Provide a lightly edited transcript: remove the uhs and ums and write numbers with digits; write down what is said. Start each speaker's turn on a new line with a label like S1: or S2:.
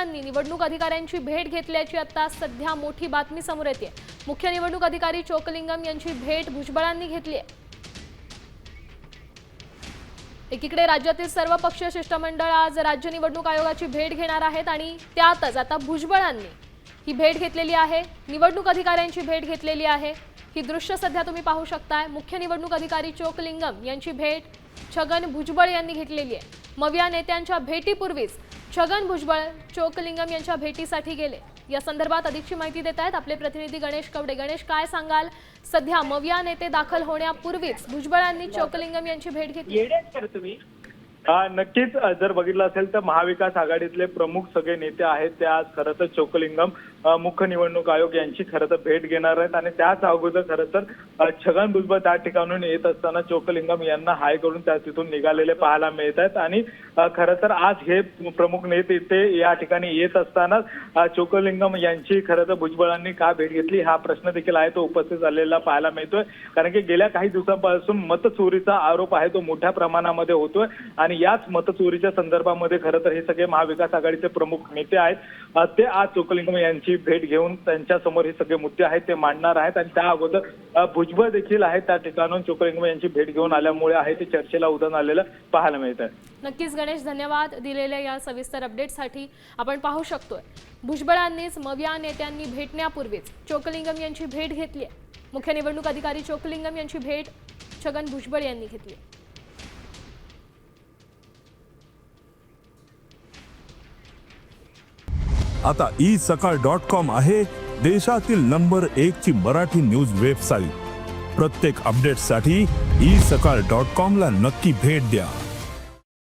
S1: भुजबळांनी निवडणूक अधिकाऱ्यांची भेट घेतल्याची आता सध्या मोठी बातमी समोर येते। मुख्य निवडणूक अधिकारी चोक्कलिंगम यांची भेट भुजबळांनी घेतली आहे। एकीकडे राज्यातील सर्व पक्षीय शिष्टमंडळ आज राज्य निवडणूक आयोगाची भेट घेणार आहेत आणि त्यातच आता भुजबळांनी ही भेट घेतलेली आहे, निवडणूक अधिकाऱ्यांची भेट घेतलेली आहे। ही दृश्य सध्या तुम्ही पाहू शकताय। मुख्य निवडणूक अधिकारी चोक्कलिंगम यांची भेट छगन भुजबळ यांनी घेतलेली आहे। मविया नेत्यांच्या भेटीपूर्वीच छगन भुजबळ चोक्कलिंगम यांच्या भेटीसाठी गेले। या संदर्भात अधिकची माहिती देत आहेत आपले प्रतिनिधी गणेश कवडे। गणेश, काय सांगाल? सध्या मविया नेते दाखल होण्यापूर्वीच भुजबळांनी चोक्कलिंगम यांची भेट घेतली।
S2: नक्कीच जर बघितलं असेल तर महाविकास आघाडीतले प्रमुख सगळे नेते आहेत ते आज खरं तर चोक्कलिंगम मुख्य निवडणूक आयोग यांची खरं तर भेट घेणार आहेत आणि त्याच अगोदर खरं तर छगन भुजबळ त्या ठिकाणून येत असताना चोक्कलिंगम यांना हाय करून त्या तिथून निघालेले पाहायला मिळत आहेत। आणि खरं तर आज हे प्रमुख नेते ते या ठिकाणी येत असताना चोक्कलिंगम यांची खरं तर भुजबळांनी का भेट घेतली हा प्रश्न देखील आहे तो उपस्थित झालेला पाहायला मिळतोय। कारण की गेल्या काही दिवसांपासून मतचोरीचा आरोप आहे तो मोठ्या प्रमाणामध्ये होतोय आणि याच मतचोरीच्या संदर्भामध्ये खरं तर हे सगळे महाविकास आघाडीचे प्रमुख नेते आहेत ते आज चोक्कलिंगम यांची भेट घेऊन त्यांच्या समोर हे सगळे मुद्दे आहेत ते मांडणार आहेत। आणि त्या अगोदर भुजबळ देखील आहेत त्या ठिकाणून चोक्कलिंगम यांची भेट घेऊन आल्यामुळे आहे ते चर्चेला उधाण आलेलं पाहायला मिळत आहे।
S1: नक्कीच गणेश, धन्यवाद दिलेल्या या सविस्तर अपडेटसाठी। आपण पाहू शकतोय भुजबळांनीच मविया नेत्यांनी भेटण्यापूर्वीच चोक्कलिंगम यांची भेट घेतली आहे। मुख्य निवडणूक अधिकारी चोक्कलिंगम यांची भेट छगन भुजबळ यांनी घेतली।
S3: आता isakal.com आहे देशातील नंबर 1 ची मराठी न्यूज वेबसाईट। प्रत्येक अपडेटसाठी isakal.com ला नक्की भेट द्या।